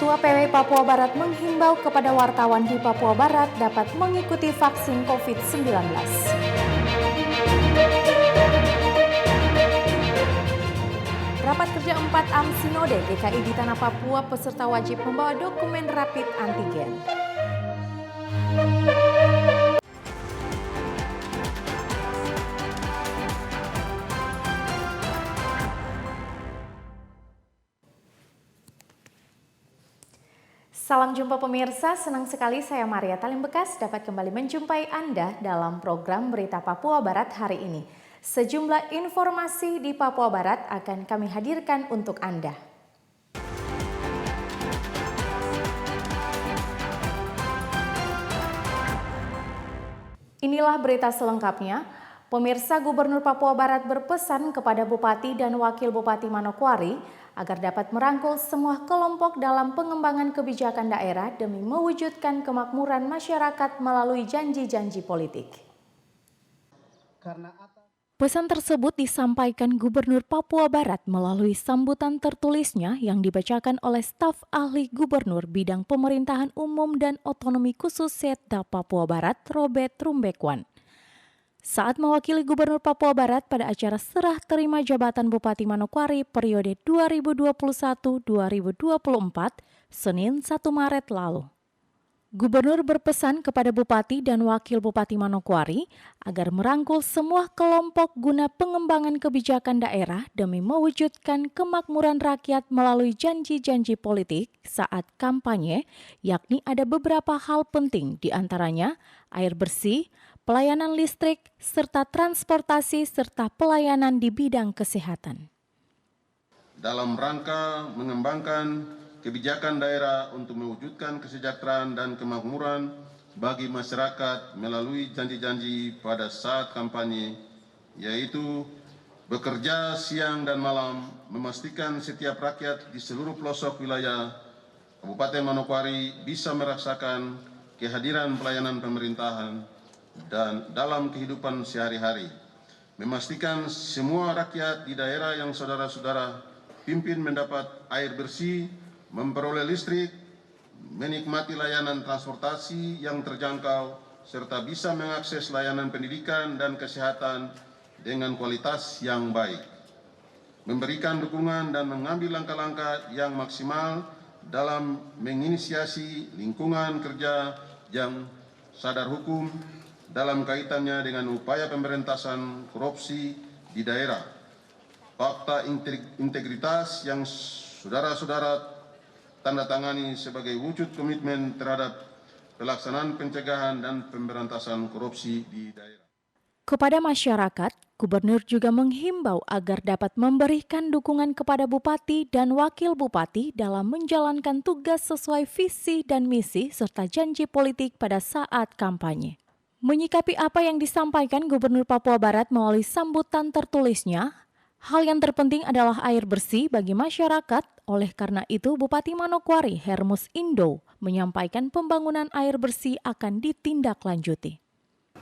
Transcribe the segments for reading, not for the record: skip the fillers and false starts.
Ketua PW Papua Barat menghimbau kepada wartawan di Papua Barat dapat mengikuti vaksin COVID-19. Rapat kerja 4 AM Sinode GKI di Tanah Papua, peserta wajib membawa dokumen rapid antigen. Salam jumpa pemirsa, senang sekali saya Maria Talim Bekas dapat kembali menjumpai Anda dalam program Berita Papua Barat hari ini. Sejumlah informasi di Papua Barat akan kami hadirkan untuk Anda. Inilah berita selengkapnya. Pemirsa, Gubernur Papua Barat berpesan kepada Bupati dan Wakil Bupati Manokwari agar dapat merangkul semua kelompok dalam pengembangan kebijakan daerah demi mewujudkan kemakmuran masyarakat melalui janji-janji politik. Pesan tersebut disampaikan Gubernur Papua Barat melalui sambutan tertulisnya yang dibacakan oleh staf ahli Gubernur Bidang Pemerintahan Umum dan Otonomi Khusus Setda Papua Barat, Robert Rumbekwan. Saat mewakili Gubernur Papua Barat pada acara serah terima jabatan Bupati Manokwari periode 2021-2024, Senin 1 Maret lalu. Gubernur berpesan kepada Bupati dan Wakil Bupati Manokwari agar merangkul semua kelompok guna pengembangan kebijakan daerah demi mewujudkan kemakmuran rakyat melalui janji-janji politik saat kampanye, yakni ada beberapa hal penting diantaranya air bersih, pelayanan listrik, serta transportasi, serta pelayanan di bidang kesehatan. Dalam rangka mengembangkan kebijakan daerah untuk mewujudkan kesejahteraan dan kemakmuran bagi masyarakat melalui janji-janji pada saat kampanye, yaitu bekerja siang dan malam, memastikan setiap rakyat di seluruh pelosok wilayah Kabupaten Manokwari bisa merasakan kehadiran pelayanan pemerintahan dan dalam kehidupan sehari-hari, memastikan semua rakyat di daerah yang saudara-saudara pimpin mendapat air bersih, memperoleh listrik, menikmati layanan transportasi yang terjangkau, serta bisa mengakses layanan pendidikan dan kesehatan dengan kualitas yang baik. Memberikan dukungan dan mengambil langkah-langkah yang maksimal dalam menginisiasi lingkungan kerja yang sadar hukum dalam kaitannya dengan upaya pemberantasan korupsi di daerah. Fakta integritas yang saudara-saudara tanda tangani sebagai wujud komitmen terhadap pelaksanaan pencegahan dan pemberantasan korupsi di daerah. Kepada masyarakat, Gubernur juga menghimbau agar dapat memberikan dukungan kepada Bupati dan Wakil Bupati dalam menjalankan tugas sesuai visi dan misi serta janji politik pada saat kampanye. Menyikapi apa yang disampaikan Gubernur Papua Barat melalui sambutan tertulisnya, hal yang terpenting adalah air bersih bagi masyarakat. Oleh karena itu, Bupati Manokwari Hermus Indo menyampaikan pembangunan air bersih akan ditindaklanjuti.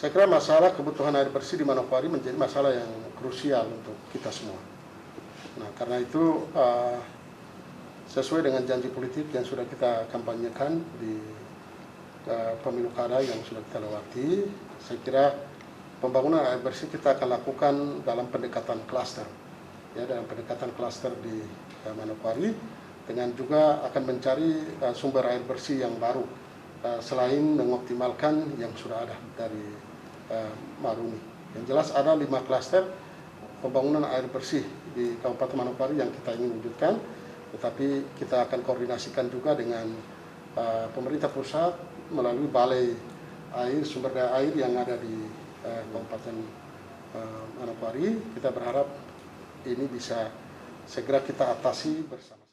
Saya kira masalah kebutuhan air bersih di Manokwari menjadi masalah yang krusial untuk kita semua. Nah, karena itu sesuai dengan janji politik yang sudah kita kampanyekan di pemilu kada yang sudah kita lewati, saya kira pembangunan air bersih kita akan lakukan dalam pendekatan klaster, ya, dalam pendekatan klaster di Manokwari, dengan juga akan mencari sumber air bersih yang baru selain mengoptimalkan yang sudah ada dari Maruni. Yang jelas ada 5 klaster pembangunan air bersih di Kabupaten Manokwari yang kita ingin wujudkan, tetapi kita akan koordinasikan juga dengan pemerintah pusat melalui balai air, sumber daya air yang ada di Kabupaten Manokwari. Kita berharap ini bisa segera kita atasi bersama.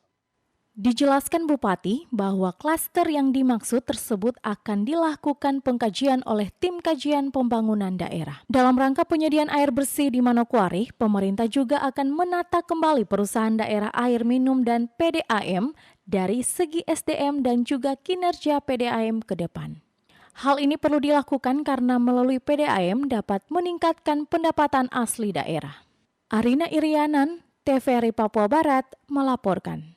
Dijelaskan Bupati bahwa klaster yang dimaksud tersebut akan dilakukan pengkajian oleh tim kajian pembangunan daerah. Dalam rangka penyediaan air bersih di Manokwari, pemerintah juga akan menata kembali perusahaan daerah air minum dan PDAM dari segi SDM dan juga kinerja PDAM ke depan. Hal ini perlu dilakukan karena melalui PDAM dapat meningkatkan pendapatan asli daerah. Arina Irianan, TVRI Papua Barat, melaporkan.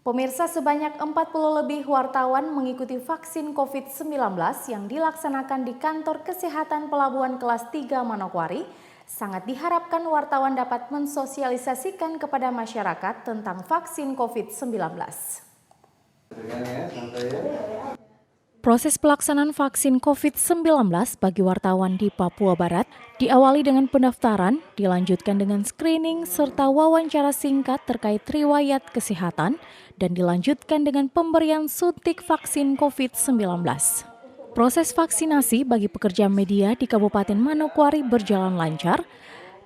Pemirsa, sebanyak 40 lebih wartawan mengikuti vaksin COVID-19 yang dilaksanakan di Kantor Kesehatan Pelabuhan Kelas 3 Manokwari. Sangat diharapkan wartawan dapat mensosialisasikan kepada masyarakat tentang vaksin COVID-19. Proses pelaksanaan vaksin COVID-19 bagi wartawan di Papua Barat diawali dengan pendaftaran, dilanjutkan dengan screening serta wawancara singkat terkait riwayat kesehatan, dan dilanjutkan dengan pemberian suntik vaksin COVID-19. Proses vaksinasi bagi pekerja media di Kabupaten Manokwari berjalan lancar.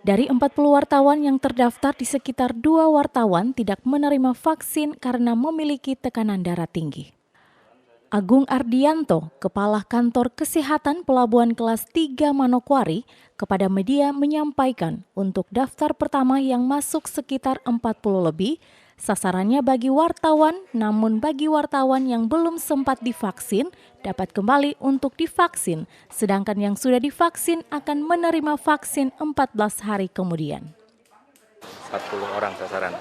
Dari 40 wartawan yang terdaftar, di sekitar 2 wartawan tidak menerima vaksin karena memiliki tekanan darah tinggi. Agung Ardianto, Kepala Kantor Kesehatan Pelabuhan Kelas 3 Manokwari, kepada media menyampaikan untuk daftar pertama yang masuk sekitar 40 lebih, sasarannya bagi wartawan, namun bagi wartawan yang belum sempat divaksin dapat kembali untuk divaksin, sedangkan yang sudah divaksin akan menerima vaksin 14 hari kemudian. 40 orang sasaran.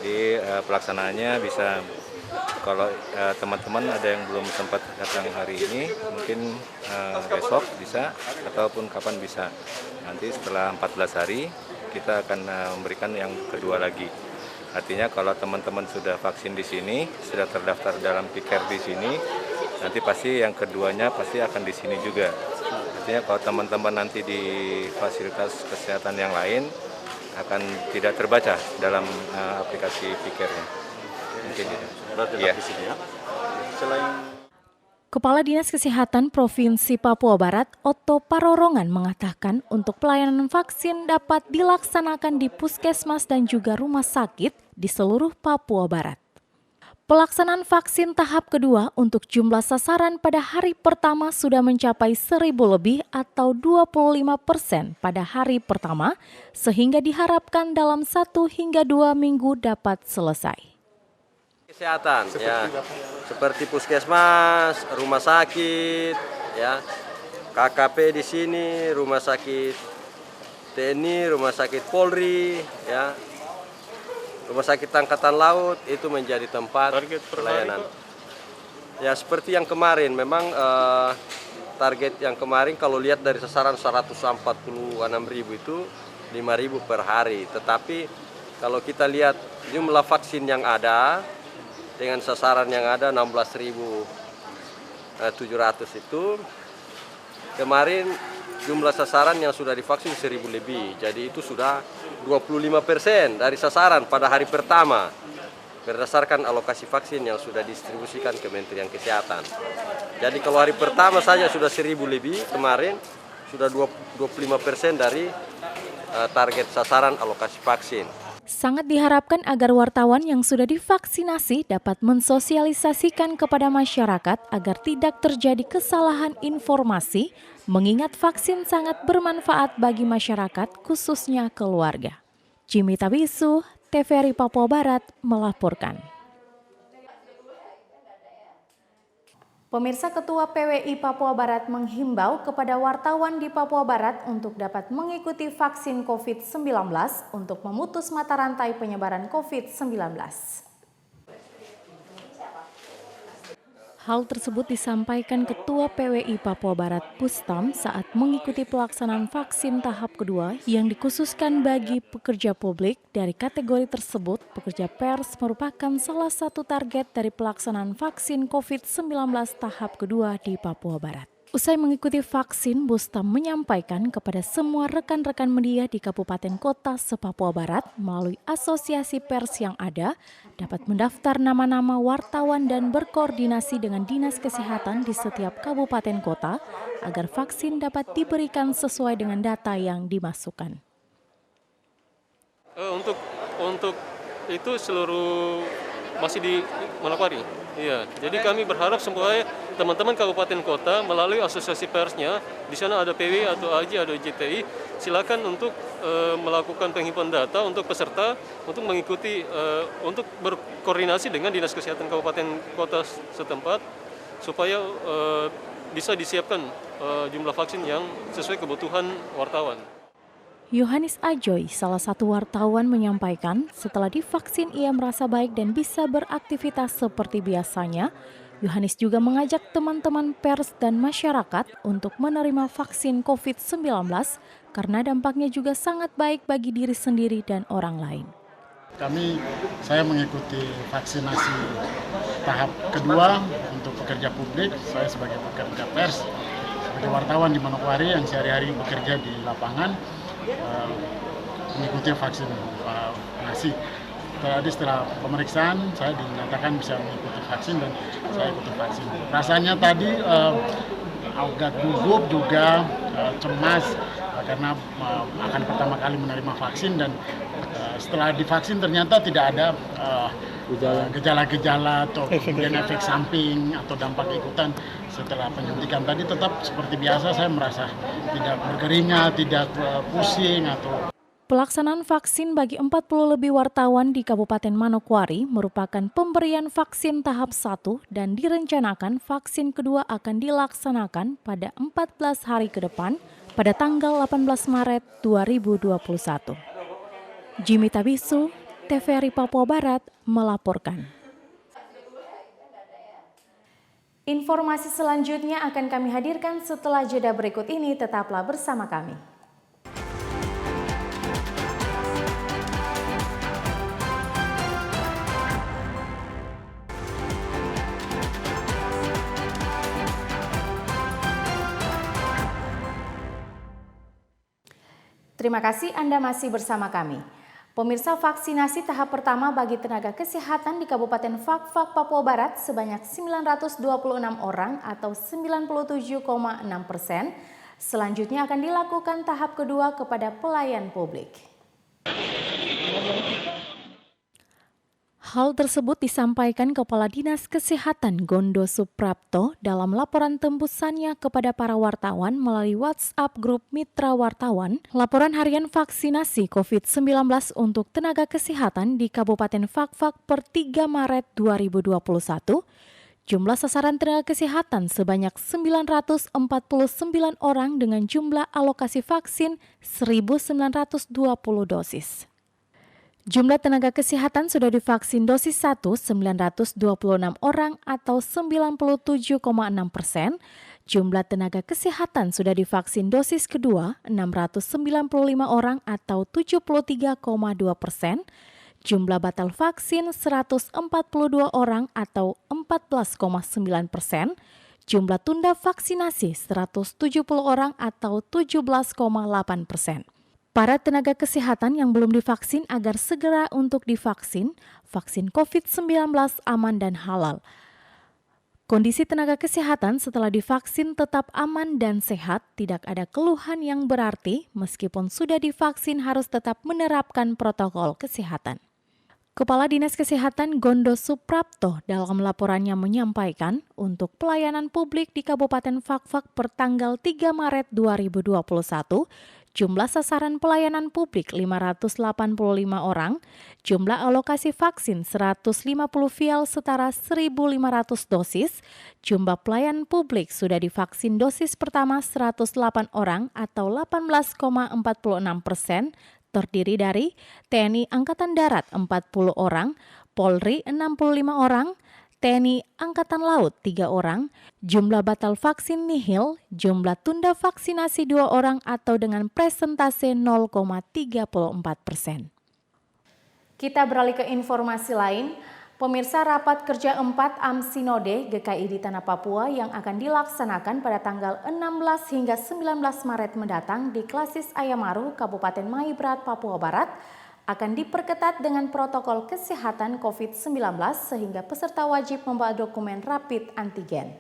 Di pelaksanaannya bisa, kalau teman-teman ada yang belum sempat datang hari ini, mungkin besok bisa, ataupun kapan bisa. Nanti setelah 14 hari, kita akan memberikan yang kedua lagi. Artinya kalau teman-teman sudah vaksin di sini, sudah terdaftar dalam piker di sini, nanti pasti yang keduanya pasti akan di sini juga. Artinya kalau teman-teman nanti di fasilitas kesehatan yang lain, akan tidak terbaca dalam aplikasi pikernya. Mungkin itu. Ya. Kepala Dinas Kesehatan Provinsi Papua Barat, Otto Parorongan, mengatakan untuk pelayanan vaksin dapat dilaksanakan di puskesmas dan juga rumah sakit di seluruh Papua Barat. Pelaksanaan vaksin tahap kedua untuk jumlah sasaran pada hari pertama sudah mencapai 1.000 lebih atau 25% pada hari pertama, sehingga diharapkan dalam 1 hingga 2 minggu dapat selesai. Kesehatan ya, seperti puskesmas, rumah sakit, ya, KKP di sini, rumah sakit TNI, rumah sakit Polri, ya, rumah sakit Angkatan Laut, itu menjadi tempat pelayanan. Ya, seperti yang kemarin, memang target yang kemarin kalau lihat dari sasaran 146.000 itu 5.000 per hari. Tetapi kalau kita lihat jumlah vaksin yang ada dengan sasaran yang ada 16.700 itu, kemarin jumlah sasaran yang sudah divaksin 1.000 lebih. Jadi itu sudah 25% dari sasaran pada hari pertama berdasarkan alokasi vaksin yang sudah didistribusikan Kementerian Kesehatan. Jadi kalau hari pertama saja sudah 1.000 lebih, kemarin sudah 25% dari target sasaran alokasi vaksin. Sangat diharapkan agar wartawan yang sudah divaksinasi dapat mensosialisasikan kepada masyarakat agar tidak terjadi kesalahan informasi, mengingat vaksin sangat bermanfaat bagi masyarakat, khususnya keluarga. Jimmy Tabisu, TVRI Papua Barat melaporkan. Pemirsa, Ketua PWI Papua Barat menghimbau kepada wartawan di Papua Barat untuk dapat mengikuti vaksin COVID-19 untuk memutus mata rantai penyebaran COVID-19. Hal tersebut disampaikan Ketua PWI Papua Barat Pustam saat mengikuti pelaksanaan vaksin tahap kedua yang dikhususkan bagi pekerja publik. Dari kategori tersebut, pekerja pers merupakan salah satu target dari pelaksanaan vaksin COVID-19 tahap kedua di Papua Barat. Usai mengikuti vaksin, Pustam menyampaikan kepada semua rekan-rekan media di kabupaten kota se-Papua Barat melalui asosiasi pers yang ada, dapat mendaftar nama-nama wartawan dan berkoordinasi dengan Dinas Kesehatan di setiap kabupaten kota agar vaksin dapat diberikan sesuai dengan data yang dimasukkan. Untuk itu seluruh masih di Manokwari. Iya, jadi kami berharap supaya teman-teman kabupaten kota melalui asosiasi persnya, di sana ada PW atau AJ atau JTI, silakan untuk melakukan penghimpun data untuk peserta untuk mengikuti untuk berkoordinasi dengan Dinas Kesehatan Kabupaten Kota setempat supaya bisa disiapkan jumlah vaksin yang sesuai kebutuhan wartawan. Yohanes Ajoy, salah satu wartawan, menyampaikan setelah divaksin ia merasa baik dan bisa beraktivitas seperti biasanya. Yohanes juga mengajak teman-teman pers dan masyarakat untuk menerima vaksin COVID-19 karena dampaknya juga sangat baik bagi diri sendiri dan orang lain. Saya mengikuti vaksinasi tahap kedua untuk pekerja publik. Saya sebagai pekerja pers, sebagai wartawan di Manokwari yang sehari-hari bekerja di lapangan, mengikuti vaksinasi. Tadi setelah pemeriksaan saya dinyatakan bisa mengikuti vaksin dan saya ikuti vaksin. Rasanya tadi agak gugup juga, cemas karena akan pertama kali menerima vaksin dan setelah divaksin ternyata tidak ada gejala-gejala atau kemudian efek samping atau dampak ikutan setelah penyuntikan tadi. Tetap seperti biasa, saya merasa tidak berkeringat, tidak pusing atau. Pelaksanaan vaksin bagi 40 lebih wartawan di Kabupaten Manokwari merupakan pemberian vaksin tahap 1 dan direncanakan vaksin kedua akan dilaksanakan pada 14 hari ke depan pada tanggal 18 Maret 2021. Jimmy Tabisu, TVRI Papua Barat melaporkan. Informasi selanjutnya akan kami hadirkan setelah jeda berikut ini, tetaplah bersama kami. Terima kasih Anda masih bersama kami. Pemirsa, vaksinasi tahap pertama bagi tenaga kesehatan di Kabupaten Fak-Fak, Papua Barat sebanyak 926 orang atau 97,6%. Selanjutnya akan dilakukan tahap kedua kepada pelayan publik. Hal tersebut disampaikan Kepala Dinas Kesehatan Gondo Suprapto dalam laporan tembusannya kepada para wartawan melalui WhatsApp grup Mitra Wartawan, laporan harian vaksinasi COVID-19 untuk tenaga kesehatan di Kabupaten Fak-Fak per 3 Maret 2021. Jumlah sasaran tenaga kesehatan sebanyak 949 orang dengan jumlah alokasi vaksin 1.920 dosis. Jumlah tenaga kesehatan sudah divaksin dosis 1 926 orang atau 97,6%. Jumlah tenaga kesehatan sudah divaksin dosis kedua 695 orang atau 73,2%. Jumlah batal vaksin 142 orang atau 14,9%. Jumlah tunda vaksinasi 170 orang atau 17,8%. Para tenaga kesehatan yang belum divaksin agar segera untuk divaksin, vaksin COVID-19 aman dan halal. Kondisi tenaga kesehatan setelah divaksin tetap aman dan sehat, tidak ada keluhan yang berarti, meskipun sudah divaksin harus tetap menerapkan protokol kesehatan. Kepala Dinas Kesehatan Gondo Suprapto dalam laporannya menyampaikan untuk pelayanan publik di Kabupaten Fak-Fak per tanggal 3 Maret 2021, jumlah sasaran pelayanan publik 585 orang, jumlah alokasi vaksin 150 vial setara 1.500 dosis, jumlah pelayan publik sudah divaksin dosis pertama 108 orang atau 18,46%, terdiri dari TNI Angkatan Darat 40 orang, Polri 65 orang, TNI Angkatan Laut 3 orang, jumlah batal vaksin nihil, jumlah tunda vaksinasi 2 orang atau dengan presentase 0,34%. Kita beralih ke informasi lain. Pemirsa, rapat kerja 4 AMSinode GKI di Tanah Papua yang akan dilaksanakan pada tanggal 16 hingga 19 Maret mendatang di Klasis Ayamaru, Kabupaten Maibrat, Papua Barat, akan diperketat dengan protokol kesehatan COVID-19 sehingga peserta wajib membawa dokumen rapid antigen.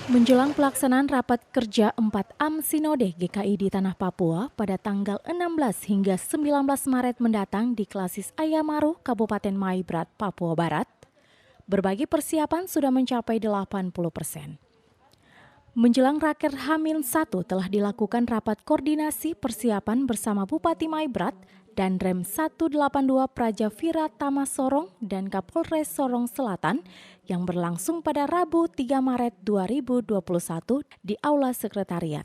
Menjelang pelaksanaan rapat kerja 4 AMSinode GKI di Tanah Papua pada tanggal 16 hingga 19 Maret mendatang di Klasis Ayamaru, Kabupaten Maibrat, Papua Barat, berbagai persiapan sudah mencapai 80%. Menjelang Raker H-1 telah dilakukan rapat koordinasi persiapan bersama Bupati Maibrat dan Rem 182 Praja Vira Tama Sorong dan Kapolres Sorong Selatan yang berlangsung pada Rabu 3 Maret 2021 di Aula Sekretariat.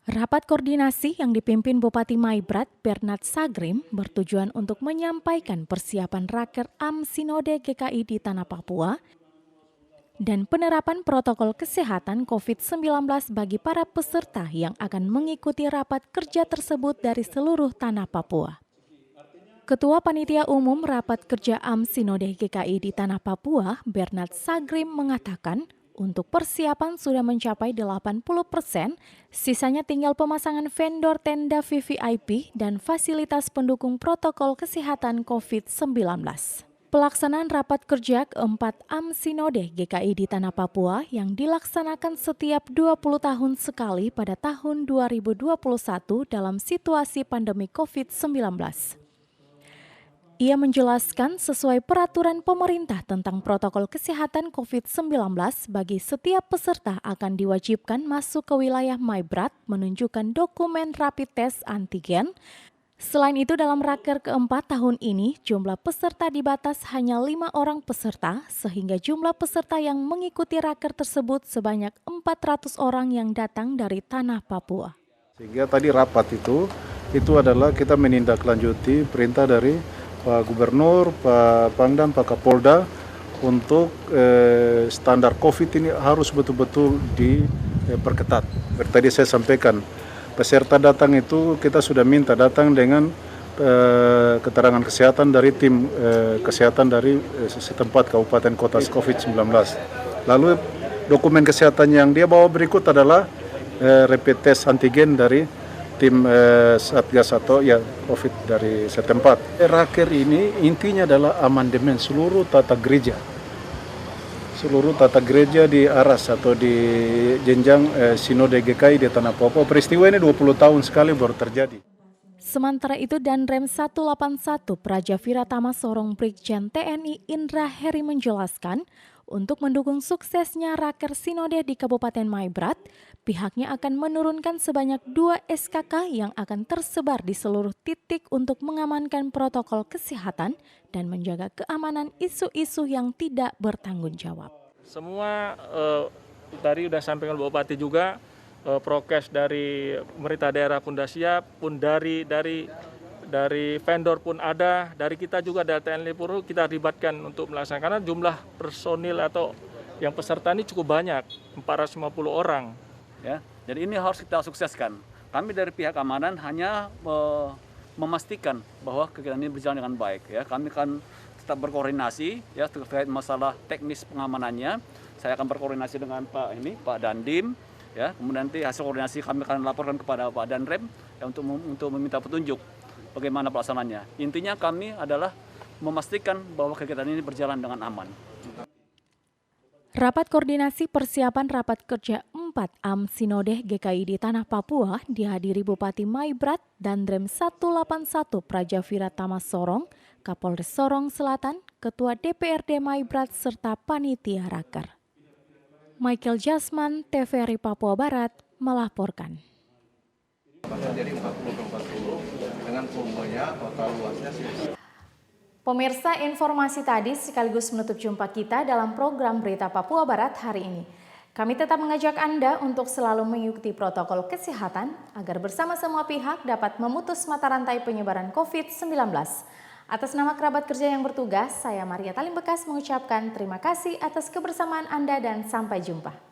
Rapat koordinasi yang dipimpin Bupati Maibrat, Bernard Sagrim, bertujuan untuk menyampaikan persiapan Raker AM Sinode GKI di Tanah Papua dan penerapan protokol kesehatan COVID-19 bagi para peserta yang akan mengikuti rapat kerja tersebut dari seluruh Tanah Papua. Ketua Panitia Umum Rapat Kerja AM Sinode GKI di Tanah Papua, Bernard Sagrim, mengatakan untuk persiapan sudah mencapai 80%, sisanya tinggal pemasangan vendor tenda VVIP dan fasilitas pendukung protokol kesehatan COVID-19. Pelaksanaan rapat kerja keempat AM Sinode GKI di Tanah Papua yang dilaksanakan setiap 20 tahun sekali pada tahun 2021 dalam situasi pandemi COVID-19. Ia menjelaskan sesuai peraturan pemerintah tentang protokol kesehatan COVID-19 bagi setiap peserta akan diwajibkan masuk ke wilayah Maibrat menunjukkan dokumen rapid test antigen. Selain itu dalam Raker keempat tahun ini jumlah peserta dibatas hanya 5 orang peserta sehingga jumlah peserta yang mengikuti Raker tersebut sebanyak 400 orang yang datang dari Tanah Papua. Sehingga tadi rapat itu adalah kita menindaklanjuti perintah dari Pak Gubernur, Pak Pangdam, Pak Kapolda untuk standar COVID ini harus betul-betul diperketat. Tadi saya sampaikan, peserta datang itu kita sudah minta datang dengan keterangan kesehatan dari tim kesehatan dari setempat kabupaten kota COVID-19. Lalu dokumen kesehatan yang dia bawa berikut adalah rapid test antigen dari tim Satgas atau ya COVID dari setempat. Raker ini intinya adalah amandemen seluruh tata gereja. Seluruh tata gereja di Aras atau di jenjang Sinode GKI di Tanah Papua. Peristiwa ini 20 tahun sekali baru terjadi. Sementara itu Danrem 181 Praja Viratama Sorong Brigjen TNI Indra Heri menjelaskan, untuk mendukung suksesnya Raker Sinode di Kabupaten Maibrat, pihaknya akan menurunkan sebanyak 2 SKK yang akan tersebar di seluruh titik untuk mengamankan protokol kesehatan dan menjaga keamanan isu-isu yang tidak bertanggung jawab. Semua tadi sudah sampaikan Bupati juga, prokes dari pemerintah daerah pun sudah siap, pun dari vendor pun ada, dari kita juga dari TNI Polri kita libatkan untuk melaksanakan, karena jumlah personil atau yang peserta ini cukup banyak, 450 orang. Ya, jadi ini harus kita sukseskan. Kami dari pihak keamanan hanya memastikan bahwa kegiatan ini berjalan dengan baik. Ya, kami akan tetap berkoordinasi ya terkait masalah teknis pengamanannya. Saya akan berkoordinasi dengan Pak Dandim. Ya, kemudian nanti hasil koordinasi kami akan laporkan kepada Pak Danrem ya, untuk meminta petunjuk bagaimana pelaksanaannya. Intinya kami adalah memastikan bahwa kegiatan ini berjalan dengan aman. Rapat koordinasi persiapan rapat kerja 4 AM Sinode GKI di Tanah Papua dihadiri Bupati Maibrat, Danrem 181 Praja Viratama Sorong, Kapolres Sorong Selatan, Ketua DPRD Maibrat, serta Panitia Raker. Michael Jasman, TVRI Papua Barat, melaporkan. Pemirsa, informasi tadi sekaligus menutup jumpa kita dalam program Berita Papua Barat hari ini. Kami tetap mengajak Anda untuk selalu mengikuti protokol kesehatan agar bersama semua pihak dapat memutus mata rantai penyebaran COVID-19. Atas nama kerabat kerja yang bertugas, saya Maria Talim Bekas mengucapkan terima kasih atas kebersamaan Anda dan sampai jumpa.